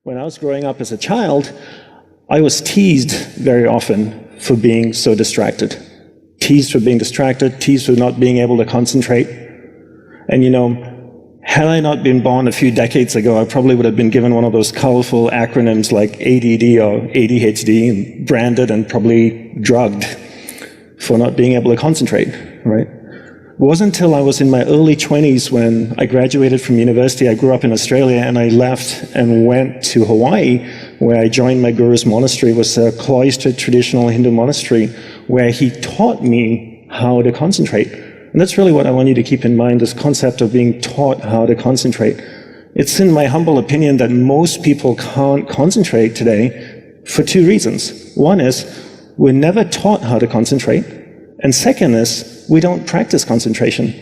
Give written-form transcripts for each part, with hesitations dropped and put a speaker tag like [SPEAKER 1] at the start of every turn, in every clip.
[SPEAKER 1] When I was growing up as a child, I was teased very often for being so distracted. Teased for being distracted, teased for not being able to concentrate. And you know, had I not been born a few decades ago, I probably would have been given one of those colorful acronyms like ADD or ADHD and branded and probably drugged for not being able to concentrate, right? It wasn't until I was in my early 20s when I graduated from university. I grew up in Australia and I left and went to Hawaii, where I joined my guru's monastery. It was a cloistered traditional Hindu monastery where he taught me how to concentrate. And that's really what I want you to keep in mind, this concept of being taught how to concentrate. It's in my humble opinion that most people can't concentrate today for two reasons. One is we're never taught how to concentrate. And second is, we don't practice concentration,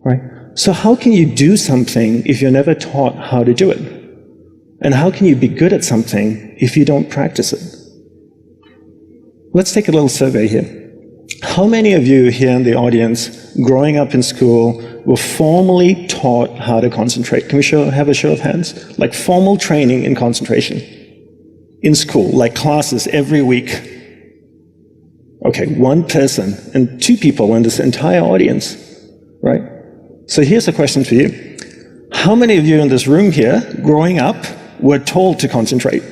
[SPEAKER 1] right? So how can you do something if you're never taught how to do it? And how can you be good at something if you don't practice it? Let's take a little survey here. How many of you here in the audience, growing up in school, were formally taught how to concentrate? Can we have a show of hands? Like formal training in concentration in school, like classes every week. Okay, one person and two people in this entire audience, right? So here's a question for you. How many of you in this room here, growing up, were told to concentrate?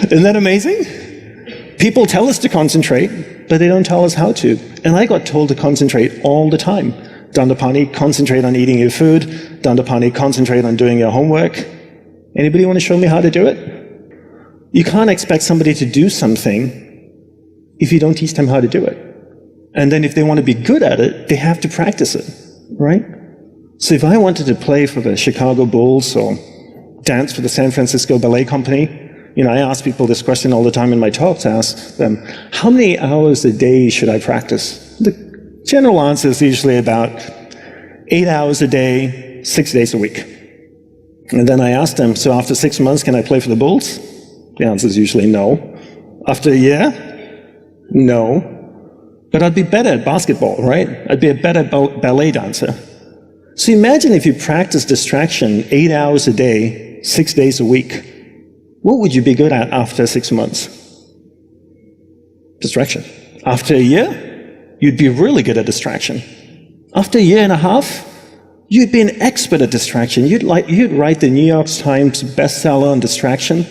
[SPEAKER 1] Isn't that amazing? People tell us to concentrate, but they don't tell us how to. And I got told to concentrate all the time. Dandapani, concentrate on eating your food. Dandapani, concentrate on doing your homework. Anybody want to show me how to do it? You can't expect somebody to do something if you don't teach them how to do it. And then if they want to be good at it, they have to practice it, right? So if I wanted to play for the Chicago Bulls or dance for the San Francisco Ballet Company, you know, I ask people this question all the time in my talks. I ask them, how many hours a day should I practice? The general answer is usually about 8 hours a day, 6 days a week. And then I ask them, so after 6 months, can I play for the Bulls? The answer is usually no. After a year? No. But I'd be better at basketball, right? I'd be a better ballet dancer. So imagine if you practice distraction 8 hours a day, 6 days a week. What would you be good at after 6 months? Distraction. After a year, you'd be really good at distraction. After a year and a half, you'd be an expert at distraction. You'd write the New York Times bestseller on distraction.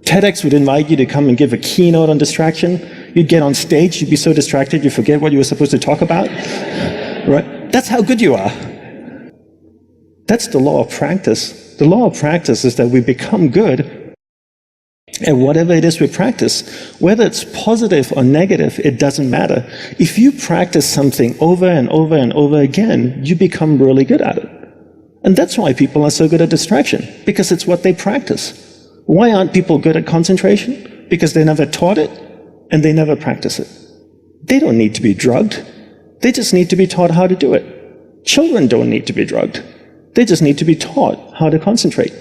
[SPEAKER 1] TEDx would invite you to come and give a keynote on distraction. You'd get on stage, you'd be so distracted, you'd forget what you were supposed to talk about. Right? That's how good you are. That's the law of practice. The law of practice is that we become good at whatever it is we practice. Whether it's positive or negative, it doesn't matter. If you practice something over and over and over again, you become really good at it. And that's why people are so good at distraction, because it's what they practice. Why aren't people good at concentration? Because they never taught it and they never practice it. They don't need to be drugged. They just need to be taught how to do it. Children don't need to be drugged. They just need to be taught how to concentrate.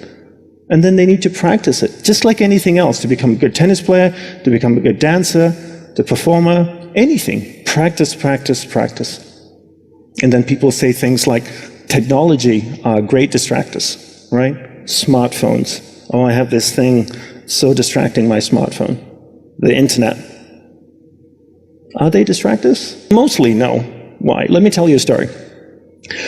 [SPEAKER 1] And then they need to practice it, just like anything else, to become a good tennis player, to become a good dancer, to performer, anything. Practice, practice, practice. And then people say things like, technology are great distractors, right? Smartphones. Oh, I have this thing so distracting, my smartphone. The internet. Are they distractors? Mostly no. Why? Let me tell you a story.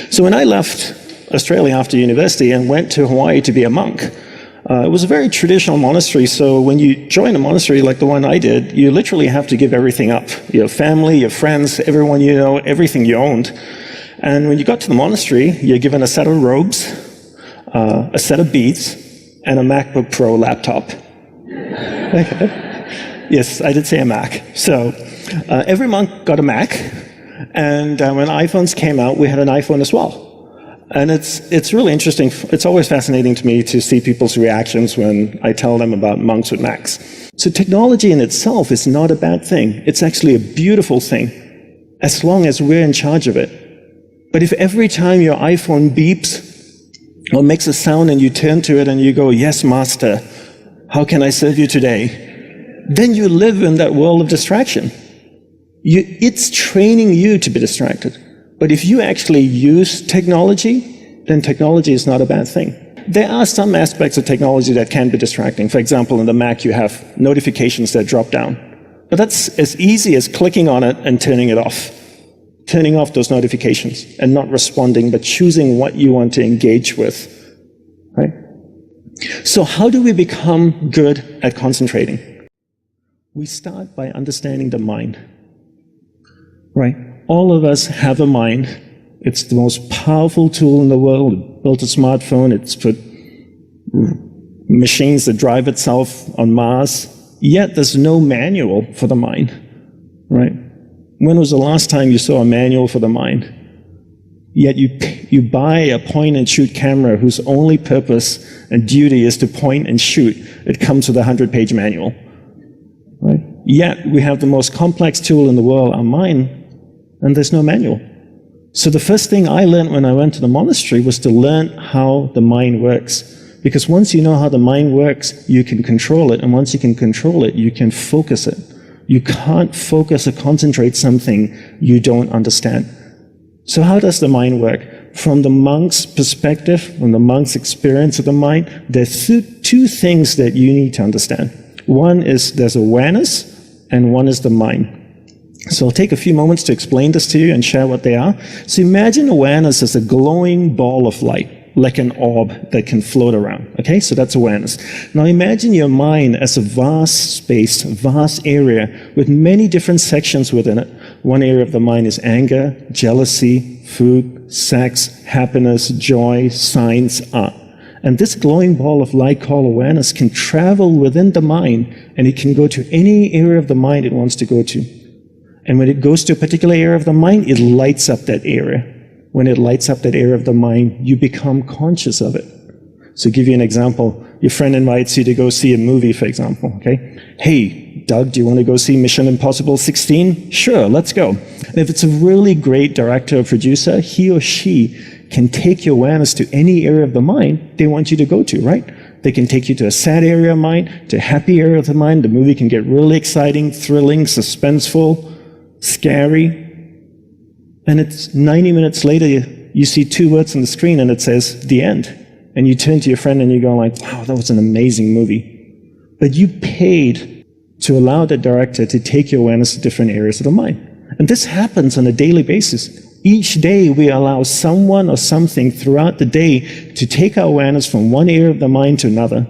[SPEAKER 1] So when I left Australia after university and went to Hawaii to be a monk, it was a very traditional monastery, so when you join a monastery like the one I did, you literally have to give everything up. Your family, your friends, everyone you know, everything you owned. And when you got to the monastery, you're given a set of robes, a set of beads, and a MacBook Pro laptop. Yes, I did say a Mac. So every monk got a Mac, and when iPhones came out, we had an iPhone as well. And it's really interesting. It's always fascinating to me to see people's reactions when I tell them about monks with Macs. So technology in itself is not a bad thing. It's actually a beautiful thing, as long as we're in charge of it. But if every time your iPhone beeps, or makes a sound and you turn to it and you go, yes, master, how can I serve you today? Then you live in that world of distraction. It's training you to be distracted. But if you actually use technology, then technology is not a bad thing. There are some aspects of technology that can be distracting. For example, in the Mac, you have notifications that drop down. But that's as easy as clicking on it and turning it off. Turning off those notifications and not responding, but choosing what you want to engage with. Right? So how do we become good at concentrating? We start by understanding the mind. Right? All of us have a mind. It's the most powerful tool in the world. It built a smartphone. It's put machines that drive itself on Mars. Yet there's no manual for the mind. Right? When was the last time you saw a manual for the mind? Yet you buy a point-and-shoot camera whose only purpose and duty is to point and shoot. It comes with a 100-page manual. Right? Yet we have the most complex tool in the world, our mind, and there's no manual. So the first thing I learned when I went to the monastery was to learn how the mind works. Because once you know how the mind works, you can control it. And once you can control it, you can focus it. You can't focus or concentrate something you don't understand. So how does the mind work? From the monk's perspective, from the monk's experience of the mind, there's two things that you need to understand. One is there's awareness, and one is the mind. So I'll take a few moments to explain this to you and share what they are. So imagine awareness as a glowing ball of light, like an orb that can float around. Okay, so that's awareness. Now imagine your mind as a vast space, vast area with many different sections within it. One area of the mind is anger, jealousy, food, sex, happiness, joy, science, art. And this glowing ball of light called awareness can travel within the mind, and it can go to any area of the mind it wants to go to. And when it goes to a particular area of the mind, it lights up that area. When it lights up that area of the mind, you become conscious of it. So to give you an example, your friend invites you to go see a movie, for example, okay? Hey, Doug, do you want to go see Mission Impossible 16? Sure, let's go. And if it's a really great director or producer, he or she can take your awareness to any area of the mind they want you to go to, right? They can take you to a sad area of mind, to a happy area of the mind. The movie can get really exciting, thrilling, suspenseful, scary, and it's 90 minutes later, you see 2 words on the screen and it says, the end. And you turn to your friend and you go like, wow, that was an amazing movie. But you paid to allow the director to take your awareness to different areas of the mind. And this happens on a daily basis. Each day we allow someone or something throughout the day to take our awareness from one area of the mind to another.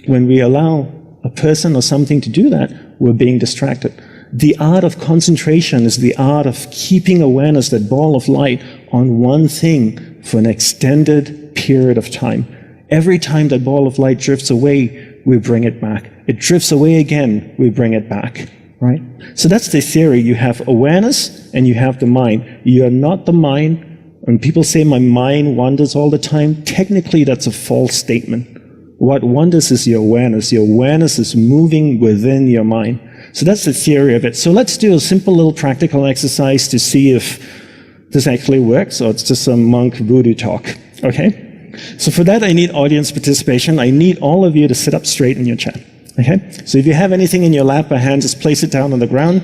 [SPEAKER 1] When we allow a person or something to do that, we're being distracted. The art of concentration is the art of keeping awareness, that ball of light, on one thing for an extended period of time. Every time that ball of light drifts away, we bring it back. It drifts away again, we bring it back, right? So that's the theory. You have awareness and you have the mind. You are not the mind. When people say my mind wanders all the time, technically that's a false statement. What wanders is your awareness. Your awareness is moving within your mind. So that's the theory of it. So let's do a simple little practical exercise to see if this actually works or it's just some monk voodoo talk, okay? So for that, I need audience participation. I need all of you to sit up straight in your chair, okay? So if you have anything in your lap or hand, just place it down on the ground.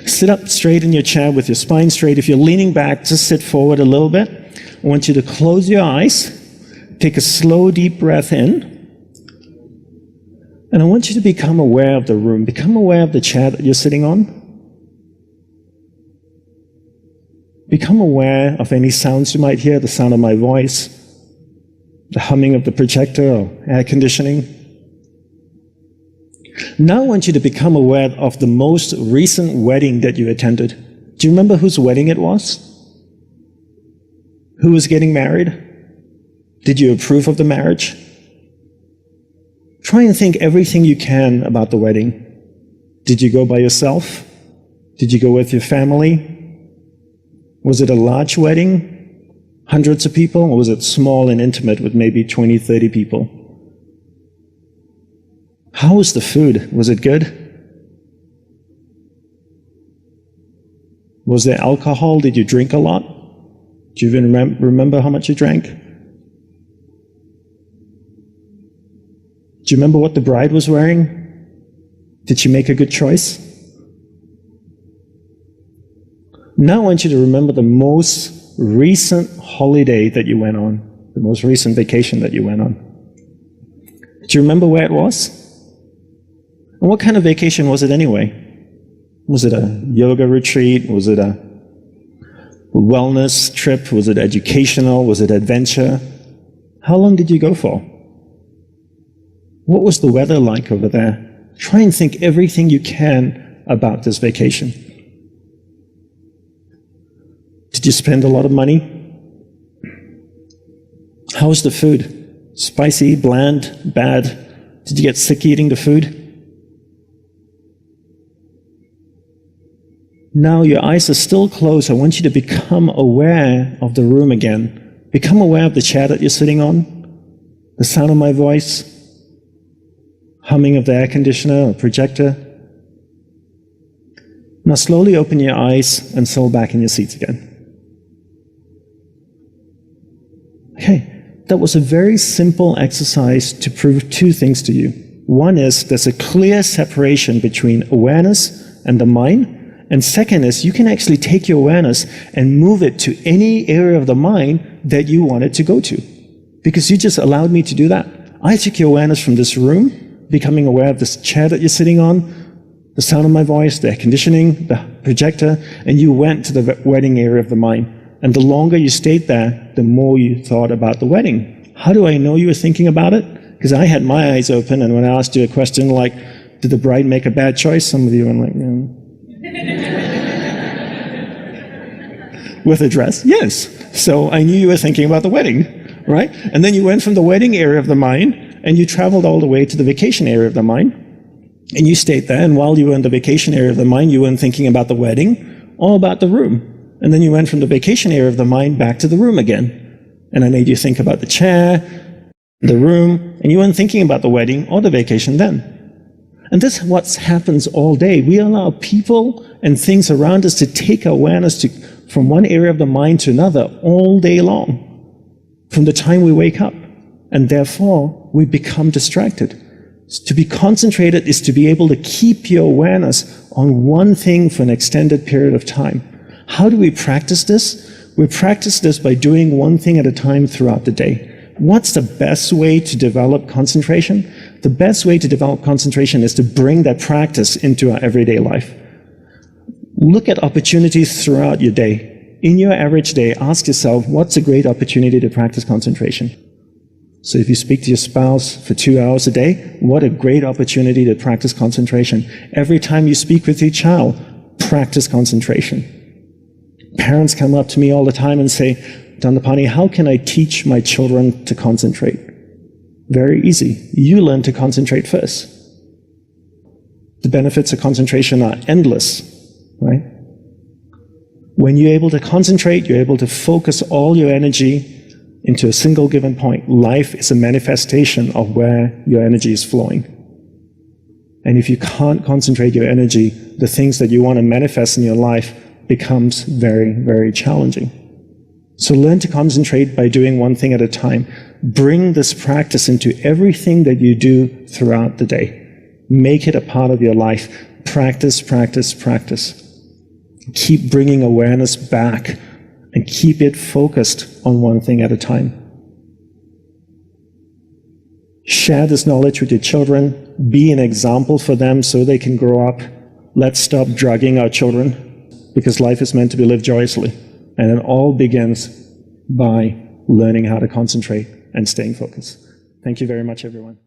[SPEAKER 1] Sit up straight in your chair with your spine straight. If you're leaning back, just sit forward a little bit. I want you to close your eyes. Take a slow, deep breath in. And I want you to become aware of the room. Become aware of the chair that you're sitting on. Become aware of any sounds you might hear, the sound of my voice, the humming of the projector or air conditioning. Now I want you to become aware of the most recent wedding that you attended. Do you remember whose wedding it was? Who was getting married? Did you approve of the marriage? Try and think everything you can about the wedding. Did you go by yourself? Did you go with your family? Was it a large wedding? Hundreds of people? Or was it small and intimate with maybe 20, 30 people? How was the food? Was it good? Was there alcohol? Did you drink a lot? Do you even remember how much you drank? Do you remember what the bride was wearing? Did she make a good choice? Now I want you to remember the most recent holiday that you went on. the most recent vacation that you went on. Do you remember where it was? And what kind of vacation was it anyway? Was it a yoga retreat? Was it a wellness trip? Was it educational? Was it adventure? How long did you go for? What was the weather like over there? Try and think everything you can about this vacation. Did you spend a lot of money? How was the food? Spicy, bland, bad? Did you get sick eating the food? Now your eyes are still closed. I want you to become aware of the room again. Become aware of the chair that you're sitting on, the sound of my voice, humming of the air conditioner or projector. Now slowly open your eyes and settle back in your seats again. Okay, that was a very simple exercise to prove two things to you. One is there's a clear separation between awareness and the mind. And second is you can actually take your awareness and move it to any area of the mind that you want it to go to. Because you just allowed me to do that. I took your awareness from this room, becoming aware of this chair that you're sitting on, the sound of my voice, the air conditioning, the projector, and you went to the wedding area of the mind. And the longer you stayed there, the more you thought about the wedding. How do I know you were thinking about it? Because I had my eyes open, and when I asked you a question like, did the bride make a bad choice? Some of you were like, with a dress? Yes. So I knew you were thinking about the wedding, right? And then you went from the wedding area of the mind, and you traveled all the way to the vacation area of the mind, and you stayed there, and while you were in the vacation area of the mind, you weren't thinking about the wedding or about the room. And then you went from the vacation area of the mind back to the room again. And I made you think about the chair, the room, and you weren't thinking about the wedding or the vacation then. And this is what happens all day. We allow people and things around us to take awareness from one area of the mind to another all day long, from the time we wake up. And therefore, we become distracted. To be concentrated is to be able to keep your awareness on one thing for an extended period of time. How do we practice this? We practice this by doing one thing at a time throughout the day. What's the best way to develop concentration? The best way to develop concentration is to bring that practice into our everyday life. Look at opportunities throughout your day. In your average day, ask yourself, what's a great opportunity to practice concentration? So if you speak to your spouse for 2 hours a day, what a great opportunity to practice concentration. Every time you speak with your child, practice concentration. Parents come up to me all the time and say, Dandapani, how can I teach my children to concentrate? Very easy. You learn to concentrate first. The benefits of concentration are endless, right? When you're able to concentrate, you're able to focus all your energy into a single given point. Life is a manifestation of where your energy is flowing. And if you can't concentrate your energy, the things that you want to manifest in your life becomes very, very challenging. So learn to concentrate by doing one thing at a time. Bring this practice into everything that you do throughout the day. Make it a part of your life. Practice, practice, practice. Keep bringing awareness back and keep it focused on one thing at a time. Share this knowledge with your children. Be an example for them so they can grow up. Let's stop drugging our children, because life is meant to be lived joyously. And it all begins by learning how to concentrate and staying focused. Thank you very much, everyone.